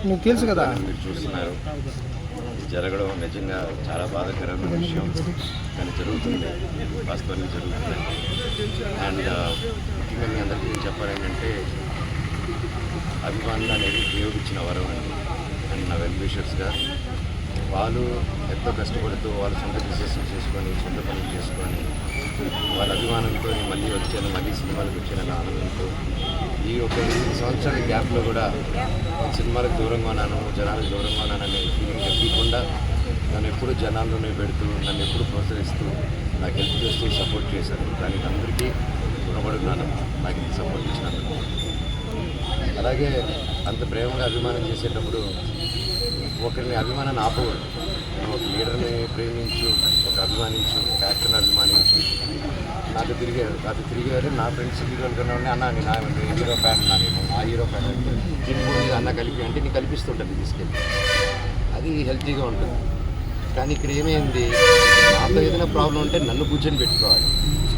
నీకు తెలుసు కదా, మీరు చూస్తున్నారు. జరగడం నిజంగా చాలా బాధాకరమైన విషయం, కానీ జరుగుతుంది, వాస్తవానికి జరుగుతుంది. అండ్ ముఖ్యంగా మీ అందరికీ నేను చెప్పాలేంటంటే అభిమానులు అనేది దేవుడు ఇచ్చిన వరం అండి. అండ్ నా వెల్ విషర్స్గా వాళ్ళు ఎంతో కష్టపడుతూ వాళ్ళ సొంత బిజినెస్ చేసుకొని సొంత పనులు చేసుకొని వాళ్ళ అభిమానంతో మళ్ళీ వచ్చాను, మళ్ళీ సినిమాలకు వచ్చానని ఆనందంతో ఈ ఒక 8 సంవత్సరాల గ్యాప్లో కూడా సినిమాలకు దూరంగా ఉన్నాను, జనాలకు దూరంగా ఉన్నాననే ఫీలింగ్ తగ్గకుండా నన్ను ఎప్పుడు జనాల్లోనే పెడుతూ నన్ను ఎప్పుడు ప్రోత్సహిస్తూ నాకు హెల్ప్ చేస్తూ సపోర్ట్ చేశారు. దానికి అందరికీ రుణపడున్నాను, నాకు ఇంత సపోర్ట్ ఇచ్చినందుకు. అలాగే అంత ప్రేమగా అభిమానం చేసేటప్పుడు ఒకరిని అభిమానాన్ని ఆపకూడదు. ఒక లీడర్ని ప్రేమించు, ఒక అభిమానించు, ఒక యాక్టర్ని అభిమానించు. నాకు తిరిగారు నా ఫ్రెండ్స్ హీరోలు కన్నా ఉన్నాయి, అన్న నేను హీరో ఫ్యాన్ ఉన్నా, నేను ఆ హీరో ఫ్యాన్ అంటే నేను అన్న కలిపి అంటే నీకు కల్పిస్తుంటుంది తీసుకెళ్ళి, అది హెల్తీగా ఉంటుంది. కానీ ఇక్కడ ఏమైంది, నాతో ఏదైనా ప్రాబ్లం ఉంటే నన్ను కూర్చొని పెట్టుకోవాలి.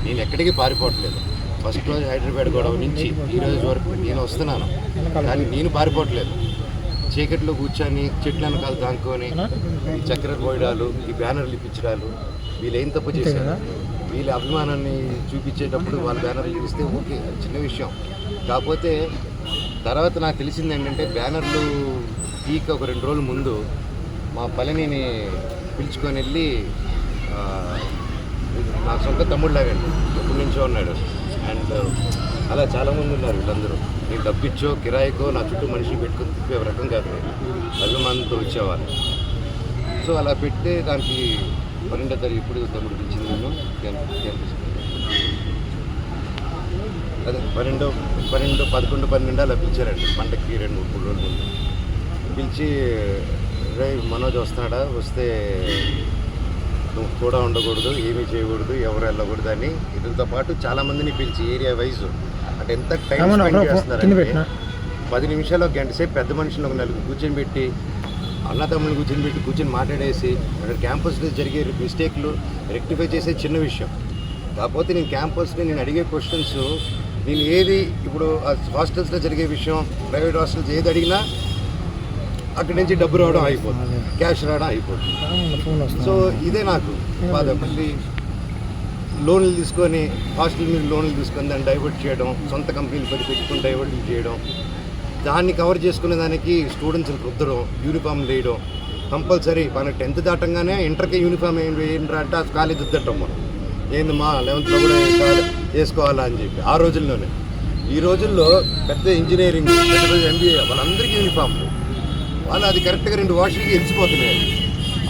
నేను ఎక్కడికి పారిపోవట్లేదు. ఫస్ట్ రోజు హైదరాబాద్ గొడవ నుంచి ఈ రోజు వరకు నేను వస్తున్నాను, కానీ నేను పారిపోవట్లేదు. చీకట్లో కూర్చొని చెట్ల వెనకాల దాంకొని ఈ చక్కెర పోయడాలు, ఈ బ్యానర్లు ఇప్పించడాలు, వీళ్ళు ఏం తప్పు చేశారు? వీళ్ళ అభిమానాన్ని చూపించేటప్పుడు వాళ్ళ బ్యానర్లు చూపిస్తే ఓకే, అది చిన్న విషయం. కాకపోతే తర్వాత నాకు తెలిసింది ఏంటంటే బ్యానర్లు పీక్ ఒక 2 రోజుల ముందు మా పళనిని పిలుచుకొని వెళ్ళి, నా సొంత తమ్ముడులాగండి, ఎప్పటి నుంచో ఉన్నాడు. అండ్ అలా చాలామంది ఉన్నారు. వీళ్ళందరూ నేను డబ్బిచ్చో కిరాయికో నా చుట్టూ మనిషిని పెట్టుకుని తిప్పే రకం కాదు, అభిమానంతో వచ్చేవాళ్ళు. సో అలా పెడితే దానికి 12వ తారీఖు ఇప్పుడు తమ్ముడు పిలిచింది నేను అదే 12, 11, 12 అలా పిలిచారండి. పండగకి 2-3 రోజుల ముందు పిలిచి, రే మనోజ్ వస్తున్నాడా, వస్తే నువ్వు కూడా ఉండకూడదు, ఏమీ చేయకూడదు, ఎవరు వెళ్ళకూడదు అని. వీటితో పాటు చాలామందిని పిలిచి ఏరియా వైజ్ అంటే ఎంత టైం స్పెండ్ చేస్తున్నారంటే 10 నిమిషాలు, ఒక గంట సేపు పెద్ద మనుషులు ఒక 4 కూర్చొని పెట్టి, అన్నతమ్ముళ్ళు కూర్చొని మాట్లాడేసి అక్కడ క్యాంపస్లో జరిగే మిస్టేక్లు రెక్టిఫై చేసే చిన్న విషయం. కాకపోతే నేను క్యాంపస్ని నేను అడిగే క్వశ్చన్స్, నేను ఏది ఇప్పుడు హాస్టల్స్లో జరిగే విషయం, ప్రైవేట్ హాస్టల్స్ ఏది అడిగినా అక్కడి నుంచి డబ్బు రావడం అయిపోతుంది, క్యాష్ రావడం అయిపోతుంది. సో ఇదే నాకు బాధ. మళ్ళీ లోన్లు తీసుకొని హాస్టల్ మీద లోన్లు తీసుకొని దాన్ని డైవర్ట్ చేయడం, సొంత కంపెనీలు పెట్టుకుని డైవర్ట్ చేయడం, దాన్ని కవర్ చేసుకునే దానికి స్టూడెంట్స్ని రుద్దడం, యూనిఫామ్ వేయడం కంపల్సరీ. మన 10th దాటంగానే ఇంటర్కి యూనిఫామ్ ఏం వేయండి అంటే ఆ కాలేజ్ రుద్దటం. మనం ఏంది మా 11th కూడా వేసుకోవాలా అని చెప్పి ఆ రోజుల్లోనే. ఈ రోజుల్లో పెద్ద ఇంజనీరింగ్, MBA వాళ్ళందరికీ యూనిఫామ్లు. వాళ్ళు అది కరెక్ట్గా 2 వాషులకి వెలిసిపోతున్నాయి.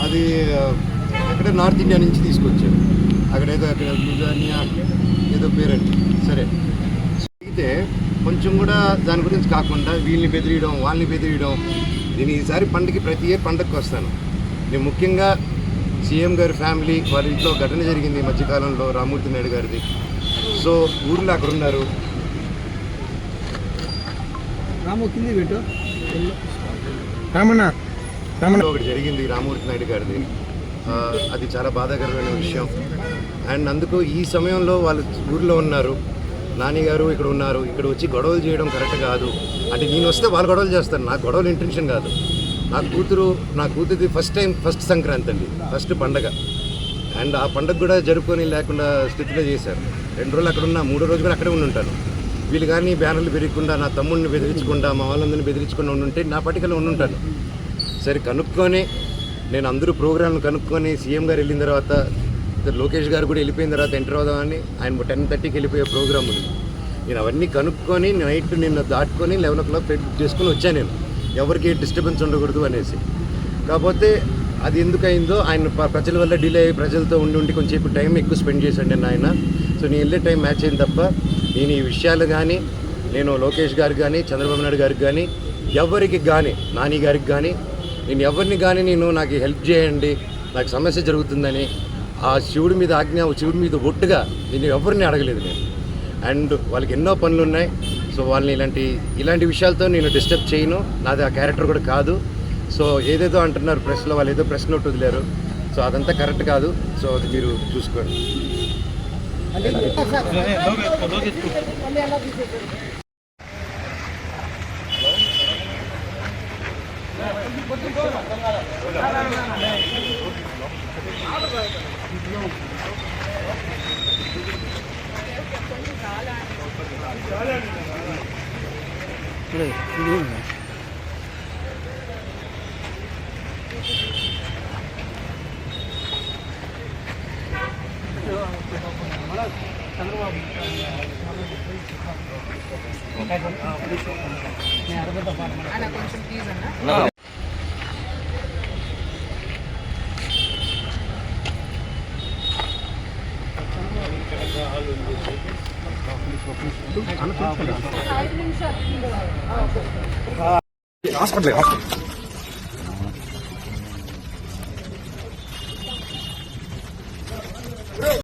అది ఎక్కడ నార్త్ ఇండియా నుంచి తీసుకొచ్చారు, అక్కడ లూజానియా ఏదో పేరండి. సరే అయితే కొంచెం కూడా దాని గురించి కాకుండా వీళ్ళని బెదిరియడం, వాళ్ళని బెదిరియడం. నేను ఈసారి పండుగకి ప్రతి ఇయర్ పండుగకి వస్తాను. నేను ముఖ్యంగా సీఎం గారి ఫ్యామిలీ వాళ్ళ ఇంట్లో ఘటన జరిగింది ఈ మధ్యకాలంలో, రామ్మూర్తి నాయుడు గారిది. సో ఊర్లో అక్కడ ఉన్నారు. ఒకటి జరిగింది రామ్మూర్తి నాయుడు గారిది, అది చాలా బాధాకరమైన విషయం. అండ్ అందుకు ఈ సమయంలో వాళ్ళు ఊర్లో ఉన్నారు, నాని గారు ఇక్కడ ఉన్నారు. ఇక్కడ వచ్చి గొడవలు చేయడం కరెక్ట్ కాదు. అంటే నేను వస్తే వాళ్ళు గొడవలు చేస్తారు, నాకు గొడవలు ఇంటెన్షన్ కాదు. నా కూతురిది ఫస్ట్ సంక్రాంతి అండి, ఫస్ట్ పండగ. అండ్ ఆ పండగ కూడా జరుపుకొని లేకుండా స్థితిలో చేశారు. 2 రోజులు అక్కడ ఉన్నా, 3వ రోజు కూడా అక్కడే ఉంటాను. వీళ్ళు కానీ బ్యానర్లు పెరగకుండా, నా తమ్ముడిని బెదిరించకుండా, మా వాళ్ళందరినీ బెదిరించకుండా ఉండుంటే నా పట్టికలో ఉండుంటాను. సరే కనుక్కొని నేను అందరూ ప్రోగ్రాంలు కనుక్కొని సీఎం గారు వెళ్ళిన తర్వాత, లోకేష్ గారు కూడా వెళ్ళిపోయిన తర్వాత ఎంటర్ అవుదామని, ఆయన 10:30కి వెళ్ళిపోయే ప్రోగ్రామ్ ఉంది. నేను అవన్నీ కనుక్కొని నైట్ నిన్న దాటుకొని 11 o'clock చేసుకుని వచ్చాను. నేను ఎవరికి డిస్టర్బెన్స్ ఉండకూడదు అనేసి. కాకపోతే అది ఎందుకు అయిందో, ఆయన ప్రజల వల్ల డిలే అయ్యి ప్రజలతో ఉండి కొంచెంసేపు టైం ఎక్కువ స్పెండ్ చేశాను ఆయన. సో నేను వెళ్ళే టైం మ్యాచ్ అయింది తప్ప నేను ఈ విషయాలు కానీ, నేను లోకేష్ గారికి కానీ, చంద్రబాబు నాయుడు గారికి కానీ, ఎవరికి కానీ, నాని గారికి కానీ, నేను ఎవరిని కానీ నాకు హెల్ప్ చేయండి, నాకు సమస్య జరుగుతుందని ఆ శివుడి మీద ఆజ్ఞ, శివుడి మీద ఒట్టుగా నేను ఎవరిని అడగలేదు నేను. అండ్ వాళ్ళకి ఎన్నో పనులు ఉన్నాయి. సో వాళ్ళని ఇలాంటి విషయాలతో నేను డిస్టర్బ్ చేయను, నాది ఆ క్యారెక్టర్ కూడా కాదు. సో ఏదేదో అంటున్నారు ప్రెస్లో, వాళ్ళు ఏదో ప్రెస్ నోట్ వదిలేరు. సో అదంతా కరెక్ట్ కాదు. సో అది మీరు చూసుకోండి. అన్న కొంచెం ప్లీజ్ అన్న. హాస్పిటల్